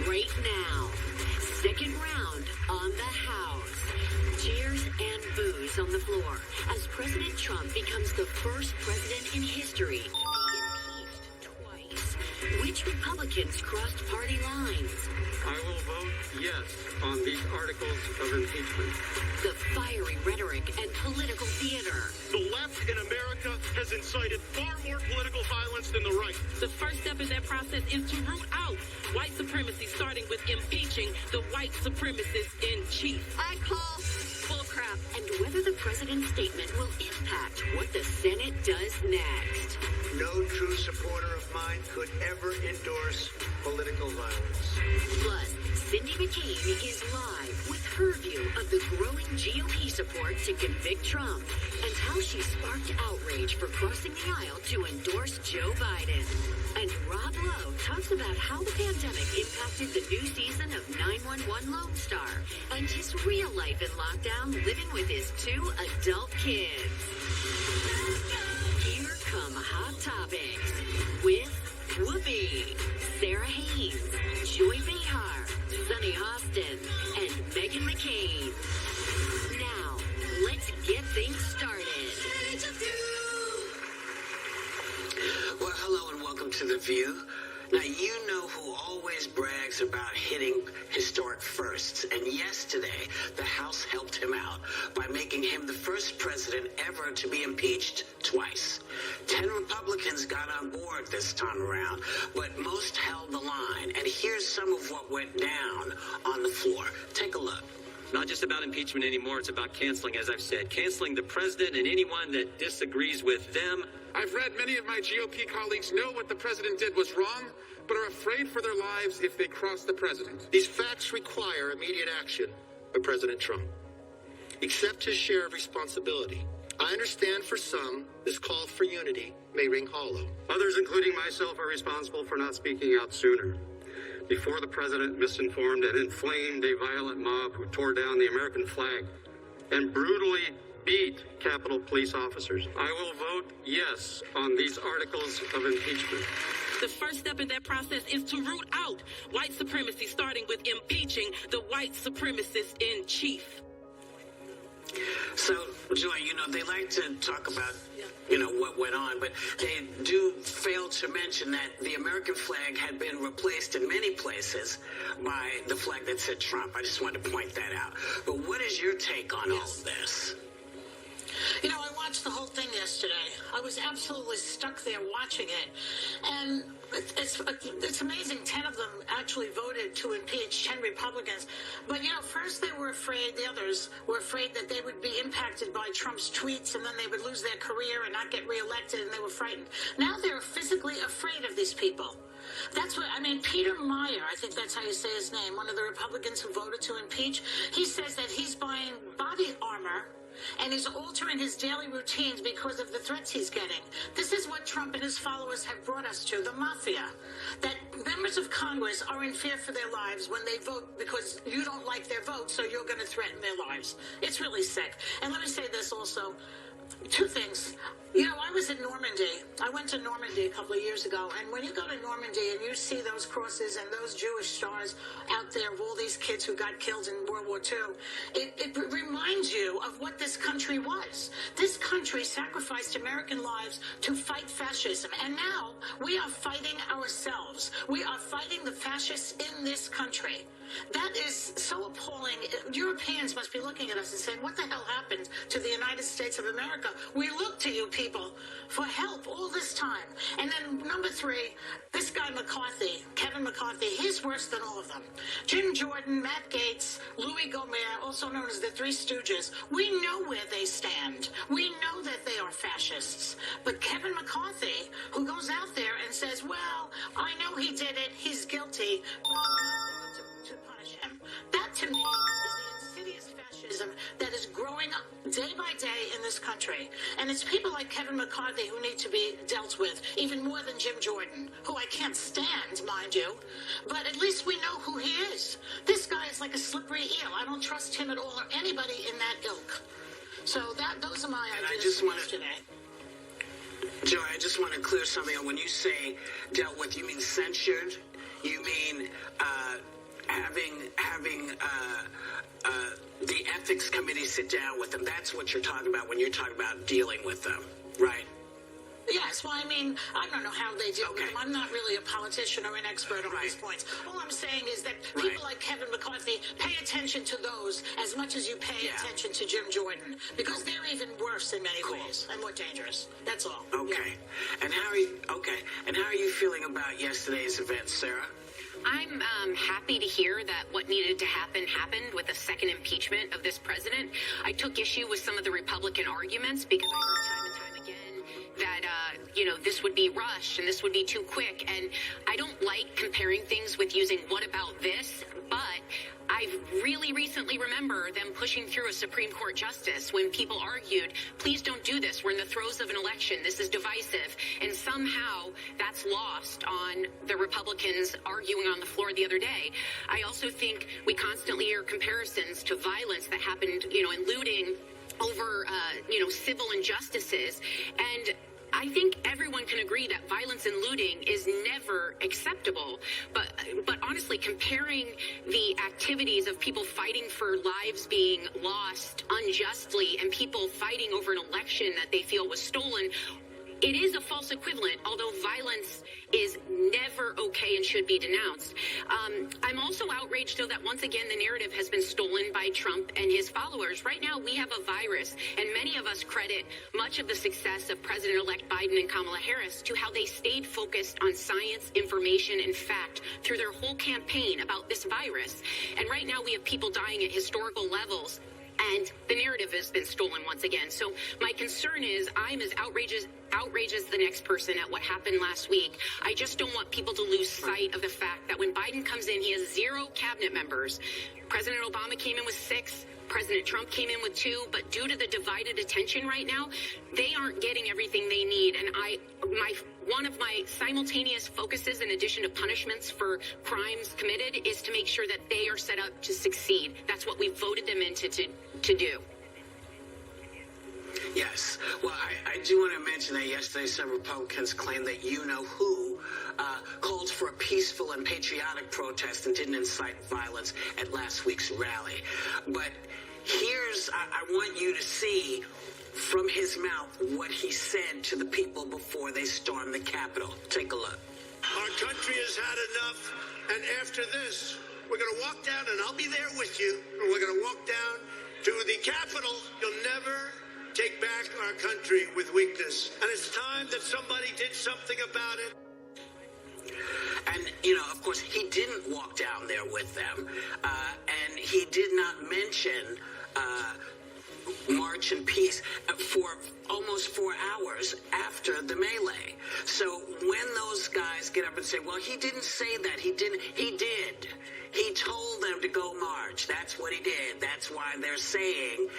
right now. Second round on the House. Cheers and boos on the floor as President Trump becomes the first president in history to be impeached twice. Which Republicans crossed party lines? I will vote yes on these articles of impeachment. The fiery rhetoric and political theater. The left in America has incited far more political violence than the right. The first step in that process is to root out white supremacy, starting with impeaching the white supremacist in chief. I call bullcrap. And whether the president's statement will impact what the Senate does next. No true supporter of mine could ever endorse political violence. Plus, Cindy McCain is live with her view of the growing GOP support to convict Trump and how she sparked outrage for crossing the aisle to endorse Joe Biden. And Rob Lowe talks about how the pandemic impacted the new season of 911 Lone Star and his real life in lockdown living with his 2 adult kids. Here come Hot Topics with Whoopi, Sarah Haynes, Joy Behar, Sunny Austin, and Meghan McCain. Now, let's get things started. Well, hello and welcome to The View. Now, you know who always brags about hitting historic firsts. And yesterday, the House helped him out by making him the first president ever to be impeached twice. 10 Republicans got on board this time around, but most held the line. And here's some of what went down on the floor. Take a look. Not just about impeachment anymore, it's about canceling, as I've said. Canceling the president and anyone that disagrees with them. I've read many of my GOP colleagues know what the president did was wrong, but are afraid for their lives if they cross the president. These facts require immediate action by President Trump. Accept his share of responsibility. I understand for some, this call for unity may ring hollow. Others, including myself, are responsible for not speaking out sooner. Before the president misinformed and inflamed a violent mob who tore down the American flag and brutally beat Capitol Police officers. I will vote yes on these articles of impeachment. The first step in that process is to root out white supremacy, starting with impeaching the white supremacist in chief. So, Joy, they like to talk about, what went on, but they do fail to mention that the American flag had been replaced in many places by the flag that said Trump. I just wanted to point that out. But what is your take on all of this? I watched the whole thing yesterday. I was absolutely stuck there watching it. And it's amazing 10 of them actually voted to impeach 10 Republicans. But, first they were afraid, the others were afraid that they would be impacted by Trump's tweets and then they would lose their career and not get reelected, and they were frightened. Now they're physically afraid of these people. That's what, Peter Meyer, I think that's how you say his name, one of the Republicans who voted to impeach, he says that he's buying body armor and he's altering his daily routines because of the threats he's getting. This is what Trump and his followers have brought us to, the mafia. That members of Congress are in fear for their lives when they vote because you don't like their vote, so you're going to threaten their lives. It's really sick. And let me say this also. 2 things. I was in Normandy. I went to Normandy a couple of years ago, and when you go to Normandy and you see those crosses and those Jewish stars out there of all these kids who got killed in World War II, it reminds you of what this country was. This country sacrificed American lives to fight fascism, and now we are fighting ourselves. We are fighting the fascists in this country. That is so appalling. Europeans must be looking at us and saying, what the hell happened to the United States of America? We look to you people for help all this time. And then number 3, this guy McCarthy, Kevin McCarthy, he's worse than all of them. Jim Jordan, Matt Gaetz, Louis Gohmert, also known as the Three Stooges, we know where they stand. We know that they are fascists. But Kevin McCarthy, who goes out there and says, well, I know he did it, he's guilty, to punish him. That, to me, is the insidious fascism that is growing up day by day in this country. And it's people like Kevin McCarthy who need to be dealt with, even more than Jim Jordan, who I can't stand, mind you. But at least we know who he is. This guy is like a slippery eel. I don't trust him at all, or anybody in that ilk. So those are my ideas from yesterday. Joy, I just want to clear something up. When you say dealt with, you mean censured? You mean having the ethics committee sit down with them. That's what you're talking about when you're talking about dealing with them, right? Yes, well, I mean, I don't know how they deal with them. I'm not really a politician or an expert on these points. All I'm saying is that people like Kevin McCarthy pay attention to those as much as you pay attention to Jim Jordan, because they're even worse in many ways and more dangerous. That's all. Okay. And how are you feeling about yesterday's event, Sarah? I'm happy to hear that what needed to happen happened with the second impeachment of this president. I took issue with some of the Republican arguments because I heard time and time again that, this would be rushed and this would be too quick. And I don't like comparing things with using what about this, but I really recently remember them pushing through a Supreme Court justice when people argued, please don't do this. We're in the throes of an election. This is divisive. And somehow that's lost on the Republicans arguing on the floor the other day. I also think we constantly hear comparisons to violence that happened, in looting over, civil injustices. And I think everyone can agree that violence and looting is never acceptable. But honestly, comparing the activities of people fighting for lives being lost unjustly and people fighting over an election that they feel was stolen, it is a false equivalent, although violence is never okay and should be denounced. I'm also outraged, though, that once again the narrative has been stolen by Trump and his followers. Right now, we have a virus, and many of us credit much of the success of President-elect Biden and Kamala Harris to how they stayed focused on science, information, and fact through their whole campaign about this virus. And right now, we have people dying at historical levels, and the narrative has been stolen once again. So my concern is I'm as outraged as the next person at what happened last week. I just don't want people to lose sight of the fact that when Biden comes in, he has 0 cabinet members. President Obama came in with 6. President Trump came in with 2, but due to the divided attention right now, they aren't getting everything they need. And one of my simultaneous focuses, in addition to punishments for crimes committed, is to make sure that they are set up to succeed. That's what we voted them into to do. Yes. Well, I do want to mention that yesterday some Republicans claimed that you-know-who called for a peaceful and patriotic protest and didn't incite violence at last week's rally. But I want you to see from his mouth what he said to the people before they stormed the Capitol. Take a look. Our country has had enough, and after this, we're going to walk down, and I'll be there with you, and we're going to walk down to the Capitol. You'll never take back our country with weakness. And it's time that somebody did something about it. And, of course, he didn't walk down there with them. And he did not mention March in Peace for almost 4 hours after the melee. So when those guys get up and say, well, he didn't say that, he did. He told them to go march. That's what he did. That's why they're saying,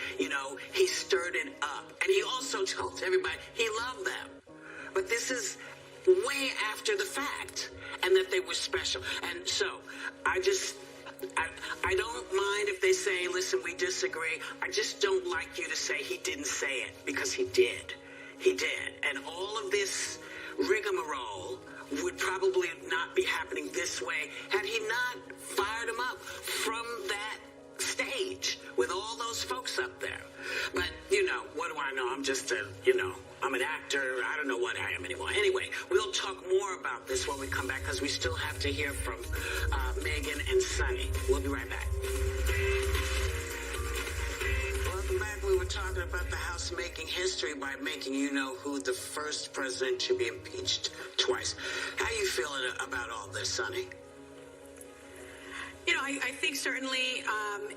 he stirred it up. And he also told everybody he loved them. But this is way after the fact, and that they were special. And so I don't mind if they say, listen, we disagree. I just don't like you to say he didn't say it, because he did. He did. And all of this rigmarole would probably not be happening this way had he not fired him up from that stage with all those folks up there. But, what do I know? I'm just I'm an actor. I don't know what I am anymore. Anyway, we'll talk more about this when we come back, because we still have to hear from Megan and Sonny. We'll be right back. Welcome back. We were talking about the House making history by making who the first president to be impeached twice. How you feeling about all this, Sonny? I think certainly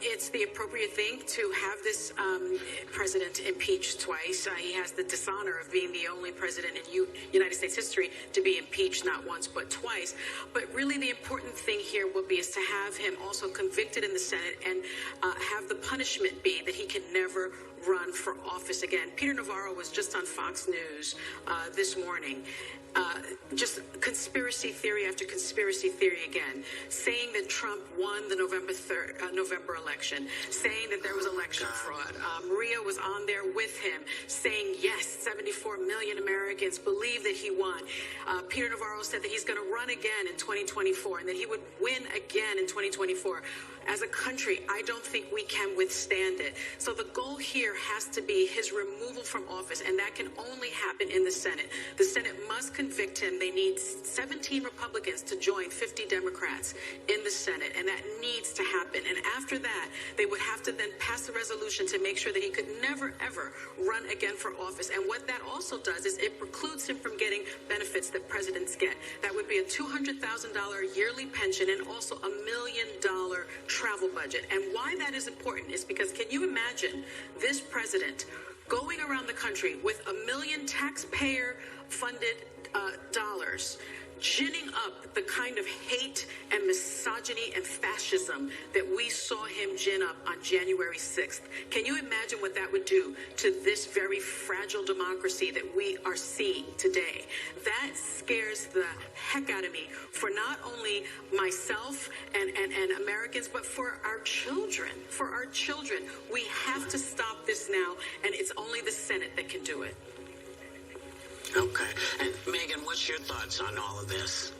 it's the appropriate thing to have this president impeached twice. He has the dishonor of being the only president in United States history to be impeached not once but twice. But really the important thing here will be is to have him also convicted in the Senate and have the punishment be that he can never run for office again. Peter Navarro was just on Fox News this morning. Just conspiracy theory after conspiracy theory again, saying that Trump won the November election, saying that there was election fraud. Maria was on there with him, saying, yes, 74 million Americans believe that he won. Peter Navarro said that he's going to run again in 2024 and that he would win again in 2024. As a country, I don't think we can withstand it. So the goal here has to be his removal from office, and that can only happen in the Senate. The Senate must convict him. They need 17 Republicans to join 50 Democrats in the Senate, and that needs to happen. And after that, they would have to then pass a resolution to make sure that he could never, ever run again for office. And what that also does is it precludes him from getting benefits that presidents get. That would be a $200,000 yearly pension and also a $1 million travel budget. And why that is important is because, can you imagine this president going around the country with $1 million taxpayer-funded dollars, ginning up the kind of hate and misogyny and fascism that we saw him gin up on January 6th. Can you imagine what that would do to this very fragile democracy that we are seeing today? That scares the heck out of me for not only myself and Americans, but for our children. For our children. We have to stop this now, and it's only the Senate that can do it. Okay. And Megan, what's your thoughts on all of this?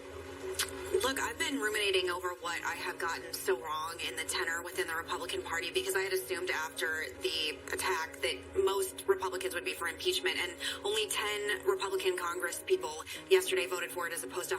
Look, I've been ruminating over what I have gotten so wrong in the tenor within the Republican Party, because I had assumed after the attack that most Republicans would be for impeachment, and only 10 Republican Congress people yesterday voted for it, as opposed to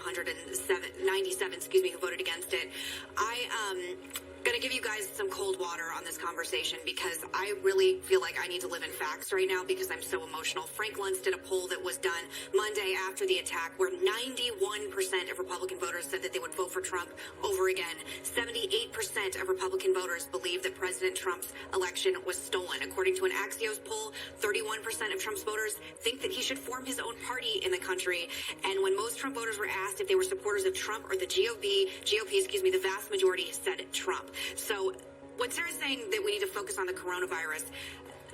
97 who voted against it. I'm going to give you guys some cold water on this conversation, because I really feel like I need to live in facts right now because I'm so emotional. Frank Luntz did a poll that was done Monday after the attack where 91% of Republican voters said that they would vote for Trump over again. 78% of Republican voters believe that President Trump's election was stolen. According to an Axios poll, 31% of Trump's voters think that he should form his own party in the country. And when most Trump voters were asked if they were supporters of Trump or the GOP, the vast majority said Trump. So when Sarah's saying that we need to focus on the coronavirus,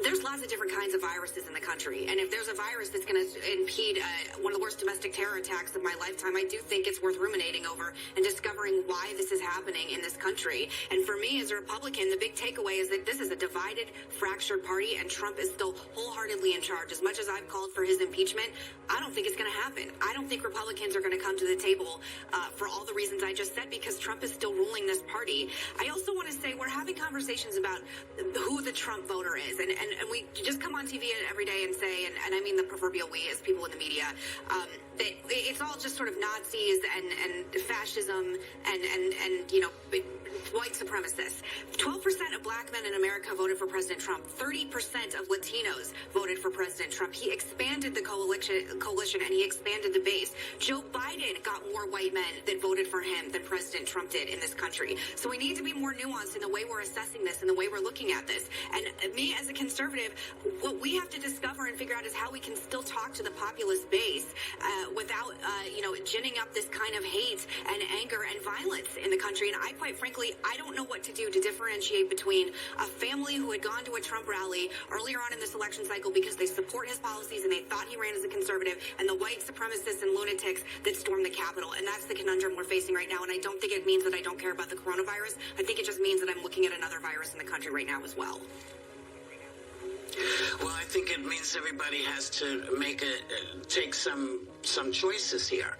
there's lots of different kinds of viruses in the country. And if there's a virus that's going to impede one of the worst domestic terror attacks of my lifetime, I do think it's worth ruminating over and discovering why this is happening in this country. And for me as a Republican, the big takeaway is that this is a divided, fractured party, and Trump is still wholeheartedly in charge. As much as I've called for his impeachment, I don't think it's going to happen. I don't think Republicans are going to come to the table for all the reasons I just said, because Trump is still ruling this party. I also want to say we're having conversations about who the Trump voter is. And we just come on TV every day and say, and I mean the proverbial we as people in the media, that it's all just sort of Nazis and fascism and white supremacists. 12% of black men in America voted for President Trump. 30% of Latinos voted for President Trump. He expanded the coalition and he expanded the base. Joe Biden got more white men that voted for him than President Trump did in this country. So we need to be more nuanced in the way we're assessing this and the way we're looking at this. And me as a conservative, what we have to discover and figure out is how we can still talk to the populist base without, ginning up this kind of hate and anger and violence in the country. And I, quite frankly, I don't know what to do to differentiate between a family who had gone to a Trump rally earlier on in this election cycle because they support his policies and they thought he ran as a conservative, and the white supremacists and lunatics that stormed the Capitol. And that's the conundrum we're facing right now. And I don't think it means that I don't care about the coronavirus. I think it just means that I'm looking at another virus in the country right now as well. Well, I think it means everybody has to take some choices here,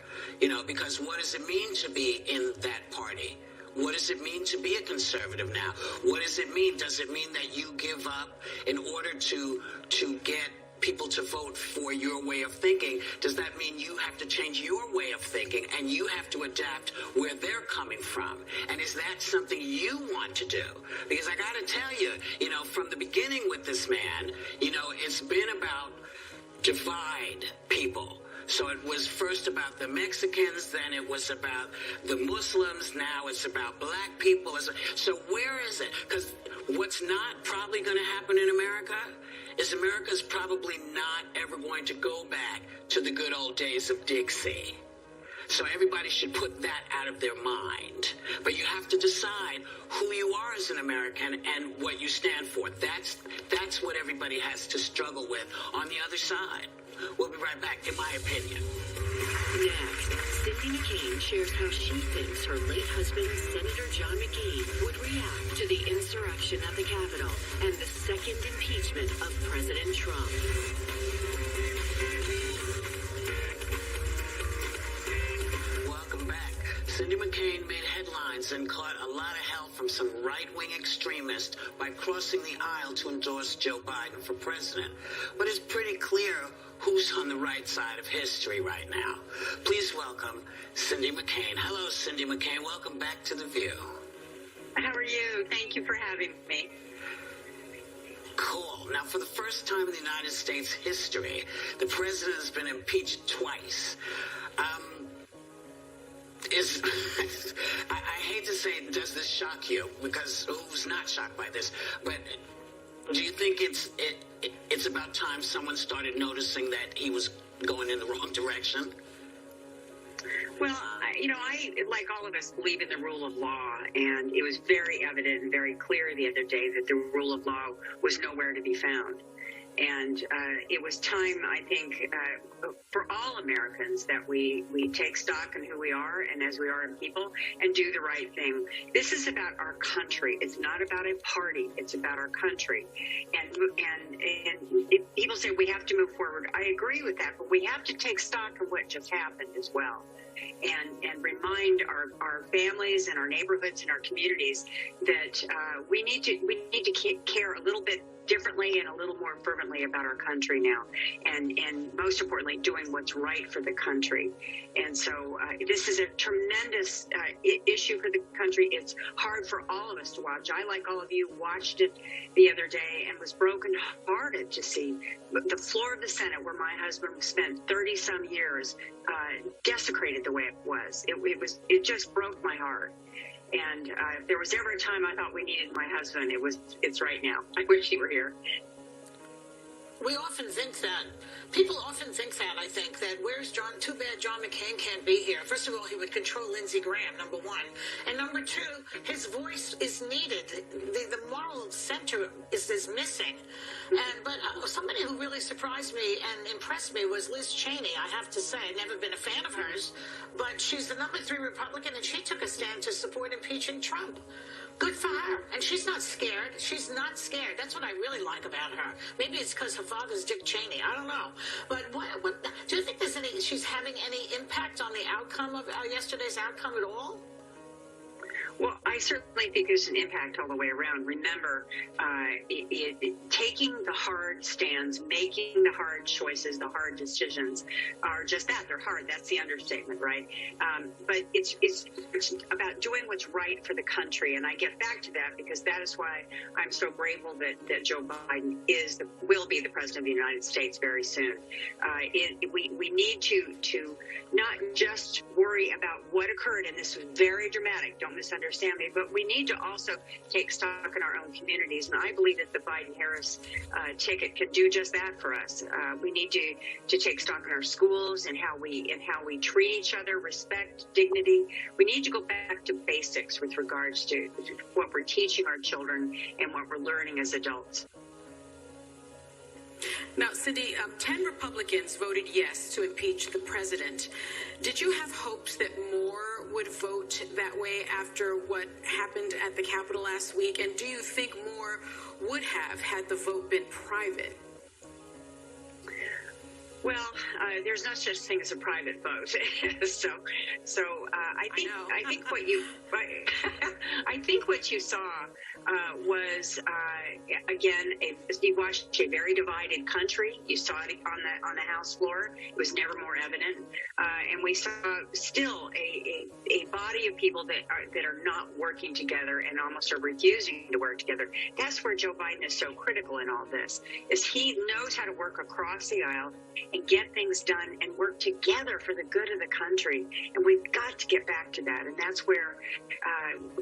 because what does it mean to be in that party? What does it mean to be a conservative now? What does it mean? Does it mean that you give up in order to get people to vote for your way of thinking? Does that mean you have to change your way of thinking and you have to adapt where they're coming from? And is that something you want to do? Because I got to tell you, from the beginning with this man, it's been about divide people. So it was first about the Mexicans, then it was about the Muslims, now it's about black people. So where is it? Because what's not probably going to happen in America is America's probably not ever going to go back to the good old days of Dixie. So everybody should put that out of their mind. But you have to decide who you are as an American and what you stand for. That's what everybody has to struggle with on the other side. We'll be right back, in my opinion. Next, Cindy McCain shares how she thinks her late husband, Senator John McCain would react to the insurrection at the Capitol and the second impeachment of President Trump. Welcome back. Cindy McCain made headlines and caught a lot of help from some right-wing extremists by crossing the aisle to endorse Joe Biden for president. But it's pretty clear who's on the right side of history right now. Please welcome Cindy McCain. Hello, Cindy McCain. Welcome back to The View. How are you? Thank you for having me. Cool. Now, for the first time in the United States history, the president has been impeached twice. I hate to say, does this shock you? Because who's not shocked by this? But do you think it's about time someone started noticing that he was going in the wrong direction? Well, I, like all of us, believe in the rule of law, and it was very evident and very clear the other day that the rule of law was nowhere to be found. And it was time, I think, for all Americans that we take stock in who we are and as we are in people and do the right thing. This is about our country. It's not about a party. It's about our country. And people say we have to move forward. I agree with that, but we have to take stock of what just happened as well. And remind our families and our neighborhoods and our communities that we need to care a little bit differently and a little more fervently about our country now, and most importantly, doing what's right for the country. And so this is a tremendous issue for the country. It's hard for all of us to watch. I, like all of you, watched it the other day and was brokenhearted to see the floor of the Senate, where my husband spent 30-some years, desecrated the way it was. It just broke my heart. And if there was ever a time I thought we needed my husband, it's right now. I wish he were here. We often think that. People often think that, I think, that where's John? Too bad John McCain can't be here. First of all, he would control Lindsey Graham, number one. And number two, his voice is needed. The moral center is missing. But somebody who really surprised me and impressed me was Liz Cheney, I have to say. I've never been a fan of hers, but she's the number 3 Republican, and she took a stand to support impeaching Trump. Good for her. And she's not scared. She's not scared. That's what I really like about her. Maybe it's because her father's Dick Cheney. I don't know. But what do you think she's having any impact on the outcome of yesterday's outcome at all? Well, I certainly think there's an impact all the way around. Remember, taking the hard stands, making the hard choices, the hard decisions are just that. They're hard. That's the understatement, right? But it's about doing what's right for the country. And I get back to that because that is why I'm so grateful that Joe Biden will be the president of the United States very soon. We need to not just worry about what occurred, and this was very dramatic. Don't misunderstand me, but we need to also take stock in our own communities, and I believe that the Biden-Harris ticket can do just that for us. We need to take stock in our schools and how we treat each other, respect, dignity. We need to go back to basics with regards to what we're teaching our children and what we're learning as adults. Now, Cindy, 10 Republicans voted yes to impeach the president. Did you have hopes that more would vote that way after what happened at the Capitol last week? And do you think more would have had the vote been private? Well, there's no such thing as a private vote. I think what you saw was again you watched a very divided country. You saw it on the House floor. It was never more evident, and we saw still a body of people that are not working together and almost are refusing to work together. That's where Joe Biden is so critical in all this. Is he knows how to work across the aisle and get things done and work together for the good of the country. And we've got to get back to that. And that's where I'm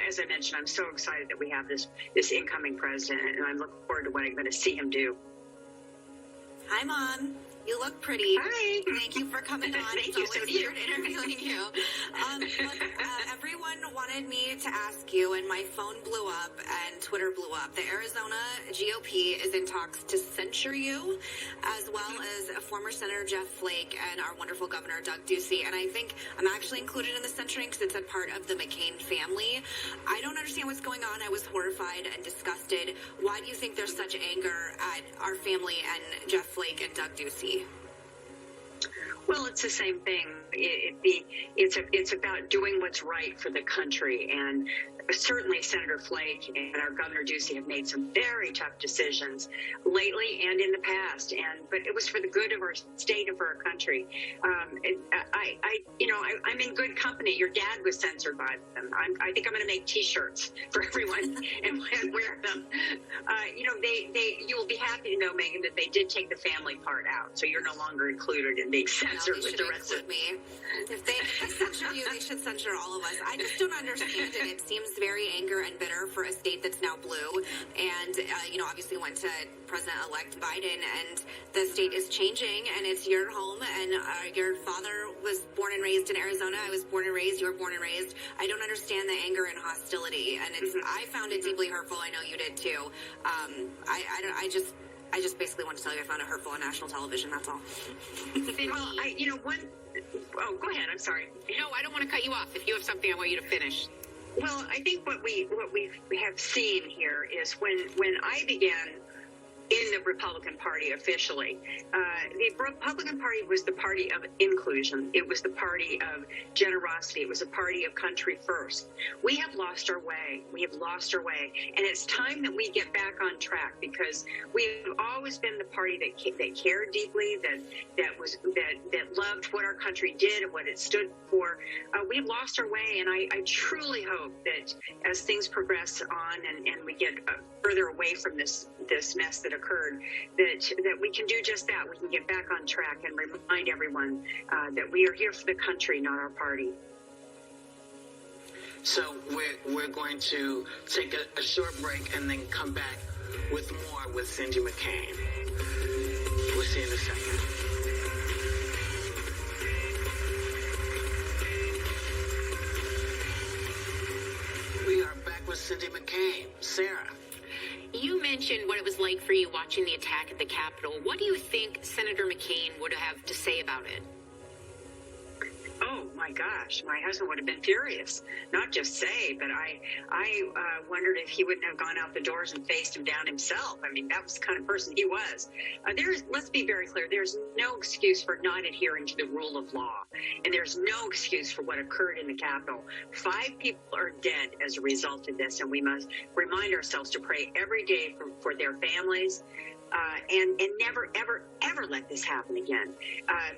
as I mentioned, I'm so excited that we have this incoming president, and I look forward to what I'm going to see him do. Hi, Mom. You look pretty. Hi. Thank you for coming on. Thank it's you. always So do weird you. interviewing you. Look, everyone wanted wanted me to ask you, and my phone blew up and Twitter blew up. The Arizona GOP is in talks to censure you, as well as former Senator Jeff Flake and our wonderful Governor Doug Ducey. And I think I'm actually included in the censoring because it's a part of the McCain family. I don't understand what's going on. I was horrified and disgusted. Why do you think there's such anger at our family and Jeff Flake and Doug Ducey? Well, it's the same thing. It's about doing what's right for the country, and certainly Senator Flake and our Governor Ducey have made some very tough decisions lately and in the past, but it was for the good of our state and for our country. I'm in good company. Your dad was censored by them. I think I'm going to make T-shirts for everyone and wear them. You will be happy to know, Megan, that they did take the family part out, so you're no longer included in being censored with the rest of me. If they censure you, they should censure all of us. I just don't understand it. It seems very anger and bitter for a state that's now blue, and obviously went to President-elect Biden, and the state is changing, and it's your home, and your father was born and raised in Arizona. I was born and raised. You were born and raised. I don't understand the anger and hostility, and I found it deeply hurtful. I know you did too. I just basically want to tell you I found it hurtful on national television. That's all. Well, go ahead. I'm sorry. No, I don't want to cut you off. If you have something, I want you to finish. Well, I think what we have seen here is when I began in the Republican Party officially, the Republican Party was the party of inclusion. It was the party of generosity. It was a party of country first. We have lost our way. We have lost our way, and it's time that we get back on track, because we've always been the party that cared deeply, that loved what our country did and what it stood for. We've lost our way, and I truly hope that as things progress on and we get further away from this mess that occurred, that we can do just that. We can get back on track and remind everyone that we are here for the country, not our party. So we're going to take a short break and then come back with more with Cindy McCain. We'll see you in a second. We are back with Cindy McCain. Sarah. You mentioned what it was like for you watching the attack at the Capitol. What do you think Senator McCain would have to say about it? Oh my gosh, my husband would have been furious. Not just say, but I wondered if he wouldn't have gone out the doors and faced him down himself. I mean, that was the kind of person he was. Let's be very clear, there's no excuse for not adhering to the rule of law. And there's no excuse for what occurred in the Capitol. 5 people are dead as a result of this, and we must remind ourselves to pray every day for their families. And never, ever, ever let this happen again.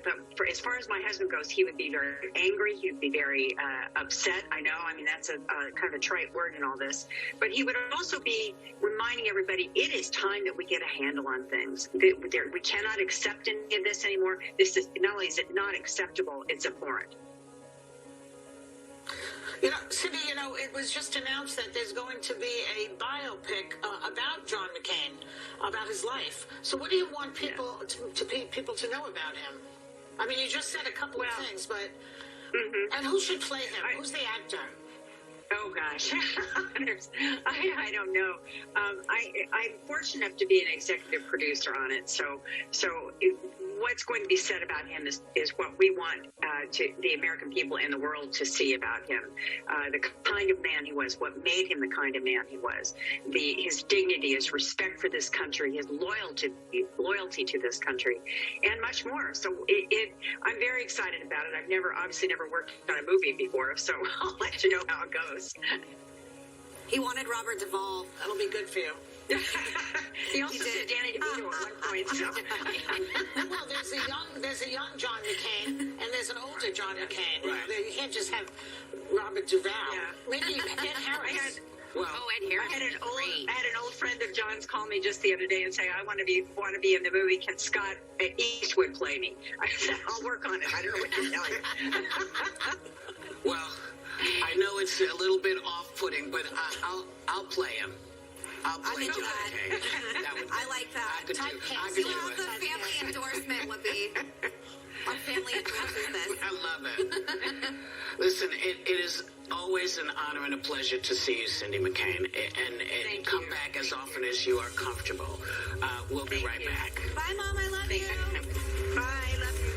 But as far as my husband goes, he would be very angry. He would be very upset. I know. I mean, that's a kind of a trite word in all this. But he would also be reminding everybody it is time that we get a handle on things. We cannot accept any of this anymore. This is not only is it not acceptable, it's abhorrent. Cindy, it was just announced that there's going to be a biopic about John McCain, about his life. So what do you want people to know about him? I mean, you just said a couple of things, but and who should play him? Who's the actor? Oh gosh, I don't know. I'm fortunate enough to be an executive producer on it, so what's going to be said about him is what we want to the American people and the world to see about him. The kind of man he was, what made him the kind of man he was, his dignity, his respect for this country, his loyalty to this country, and much more. So I'm very excited about it. I've obviously never worked on a movie before, so I'll let you know how it goes. He wanted Robert Duvall. That'll be good for you. He also said Danny DeVito at one point. So. Well, there's a young John McCain and there's an older John McCain. Right. You can't just have Robert Duvall. Yeah. Maybe Ed Harris. Ed Harris. I had an old friend of John's call me just the other day and say, I want to be in the movie. Can Scott Eastwood play me? I said, I'll work on it. I don't know what to tell you. Well, I know it's a little bit off-putting, but I'll play him. I'll play John McCain. I like that. I could So do the it. family endorsement would be our family endorses this. I love it. Listen, it is always an honor and a pleasure to see you, Cindy McCain. And come back as often as you are comfortable. We'll be right back. Bye, Mom. I love you. Bye. Love you.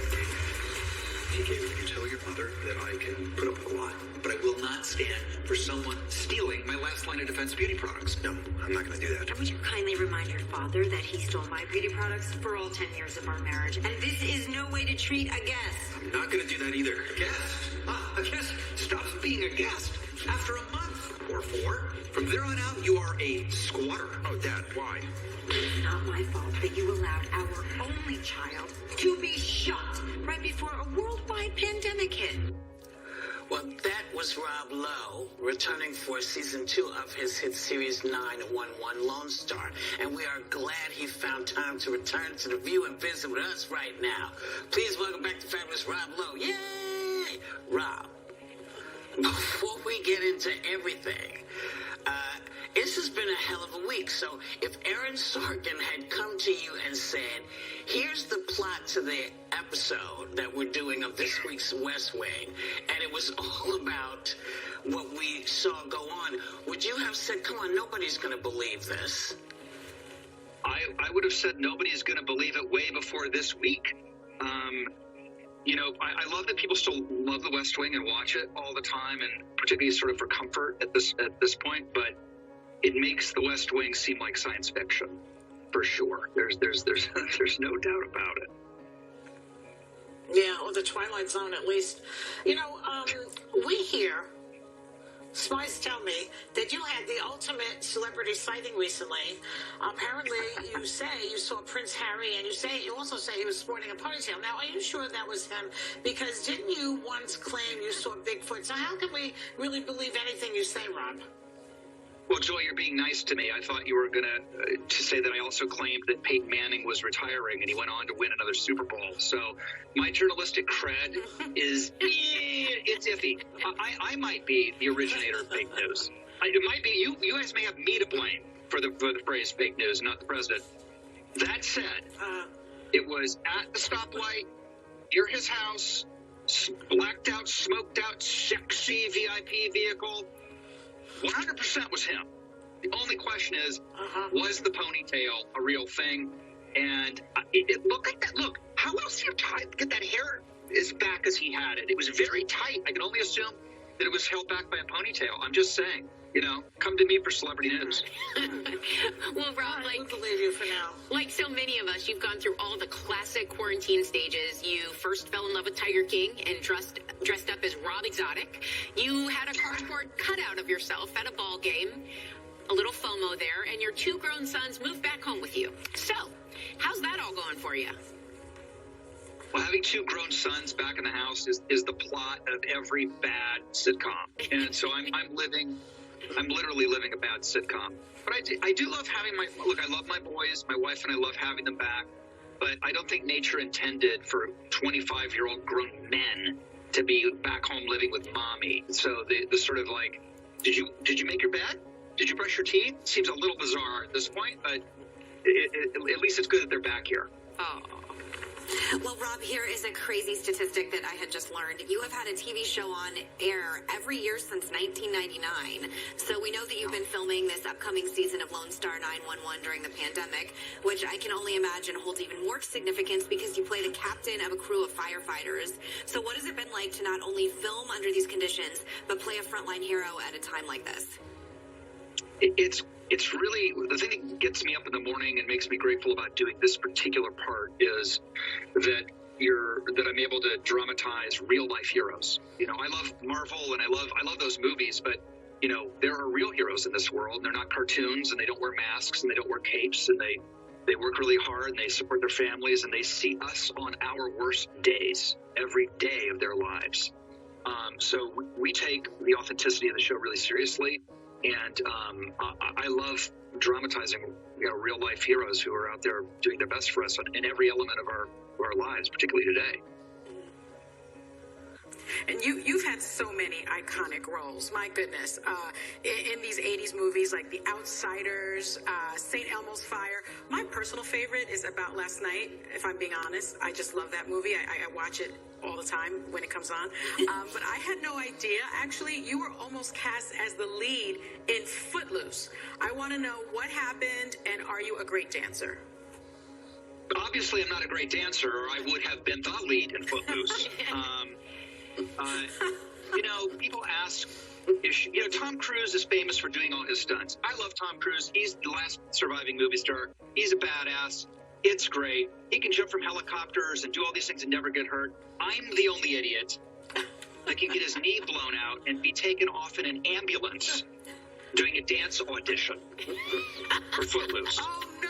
TK, you tell your mother that I can put up with a lot, but I will not stand for someone stealing my last line of defense beauty products. No, I'm not going to do that. And would you kindly remind your father that he stole my beauty products for all 10 years of our marriage? And this is no way to treat a guest. I'm not going to do that either. A guest? A guest stops being a guest after a month or 4. From there on out, you are a squatter. Oh, Dad, why? It's not my fault that you allowed our only child to be shot right before a worldwide pandemic hit. Well, that was Rob Lowe, returning for season 2 of his hit series 911 Lone Star. And we are glad he found time to return to The View and visit with us right now. Please welcome back the fabulous Rob Lowe. Yay! Rob, before we get into everything, this has been a hell of a week. So if Aaron Sorkin had come to you and said, here's the plot to the episode that we're doing of this week's West Wing, and it was all about what we saw go on, would you have said, come on, nobody's going to believe this? I would have said nobody's going to believe it way before this week. You know, I love that people still love the West Wing and watch it all the time, and particularly sort of for comfort at this point, but it makes the West Wing seem like science fiction, for sure. There's no doubt about it. Yeah, or the Twilight Zone, at least. You know, we hear, spies tell me, that you had the ultimate celebrity sighting recently. Apparently, you say you saw Prince Harry, and you also say he was sporting a ponytail. Now, are you sure that was him? Because didn't you once claim you saw Bigfoot? So how can we really believe anything you say, Rob? Well, Joy, you're being nice to me. I thought you were going to say that I also claimed that Peyton Manning was retiring and he went on to win another Super Bowl. So my journalistic cred is, it's iffy. I might be the originator of fake news. It might be you. You guys may have me to blame for the phrase fake news, not the president. That said, it was at the stoplight, near his house, blacked out, smoked out, sexy VIP vehicle. 100% was him. The only question is, was the ponytail a real thing? And it looked like that. Look, how else do you get that hair as back as he had it? It was very tight. I can only assume that it was held back by a ponytail. I'm just saying, you know, come to me for celebrity news. Well, Rob, I don't believe you for now. Like so many of us, you've gone through all the classic quarantine stages. You first fell in love with Tiger King and dressed up as Rob Exotic. You had a cardboard cutout of yourself at a ball game, a little FOMO there, and your 2 grown sons moved back home with you. So, how's that all going for you? Well, having 2 grown sons back in the house is the plot of every bad sitcom. And so I'm literally living a bad sitcom. But I do love having I love my boys, my wife and I love having them back. But I don't think nature intended for 25-year-old grown men to be back home living with mommy. So the sort of like, did you make your bed? Did you brush your teeth? Seems a little bizarre at this point, but at least it's good that they're back here. Oh. Well, Rob, here is a crazy statistic that I had just learned. You have had a TV show on air every year since 1999. So we know that you've been filming this upcoming season of Lone Star 911 during the pandemic, which I can only imagine holds even more significance because you play the captain of a crew of firefighters. So what has it been like to not only film under these conditions, but play a frontline hero at a time like this? It's really, the thing that gets me up in the morning and makes me grateful about doing this particular part is that I'm able to dramatize real life heroes. You know, I love Marvel and I love those movies, but you know, there are real heroes in this world, and they're not cartoons, and they don't wear masks, and they don't wear capes, and they work really hard, and they support their families, and they see us on our worst days every day of their lives. So we take the authenticity of the show really seriously. And I love dramatizing, you know, real life heroes who are out there doing their best for us in every element of our lives, particularly today. And you've had so many iconic roles. My goodness, in these '80s movies like The Outsiders, St. Elmo's Fire. My personal favorite is About Last Night. If I'm being honest, I just love that movie. I watch it all the time when it comes on. But I had no idea. Actually, you were almost cast as the lead in Footloose. I want to know what happened, and are you a great dancer? Obviously, I'm not a great dancer, or I would have been the lead in Footloose. People ask, Tom Cruise is famous for doing all his stunts. I love Tom Cruise. He's the last surviving movie star. He's a badass. It's great. He can jump from helicopters and do all these things and never get hurt. I'm the only idiot that can get his knee blown out and be taken off in an ambulance doing a dance audition for Footloose. Oh, no.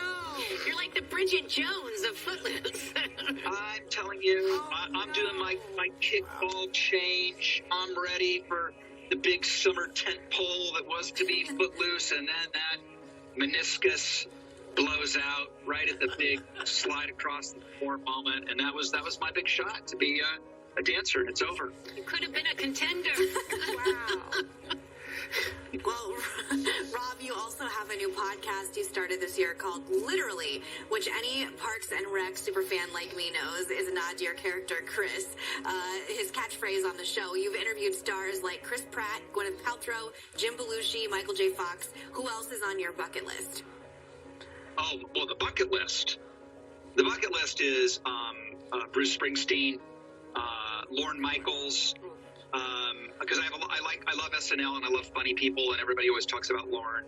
You're like the Bridget Jones of Footloose. I'm telling you, I'm doing my kickball change. I'm ready for the big summer tent pole that was to be Footloose, and then that meniscus blows out right at the big slide across the floor moment, and that was my big shot to be a dancer, and it's over. You could have been a contender. Wow. Well, Rob, you also have a new podcast you started this year called Literally, which any Parks and Rec superfan like me knows is a nod to your character, Chris. His catchphrase on the show. You've interviewed stars like Chris Pratt, Gwyneth Paltrow, Jim Belushi, Michael J. Fox. Who else is on your bucket list? Oh, well, the bucket list. The bucket list is Bruce Springsteen, Lorne Michaels, because I love SNL and I love funny people, and everybody always talks about Lorne,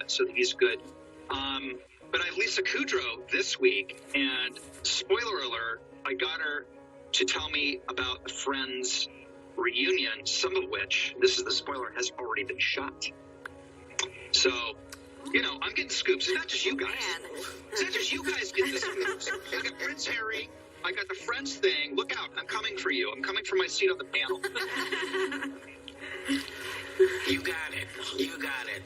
so he's good. But I have Lisa Kudrow this week, and spoiler alert, I got her to tell me about the Friends reunion, some of which, this is the spoiler, has already been shot. So, I'm getting scoops. It's not just you guys. It's not just you guys getting the scoops. I got Prince Harry. I got the Friends thing. Look out. I'm coming for you. I'm coming for my seat on the panel. You got it. You got it.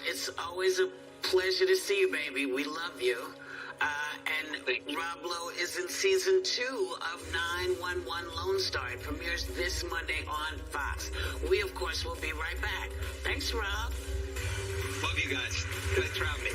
It's always a pleasure to see you, baby. We love you. And Rob Lowe is in season 2 of 911 Lone Star. It premieres this Monday on Fox. We, of course, will be right back. Thanks, Rob. Love you guys. Thanks for having me.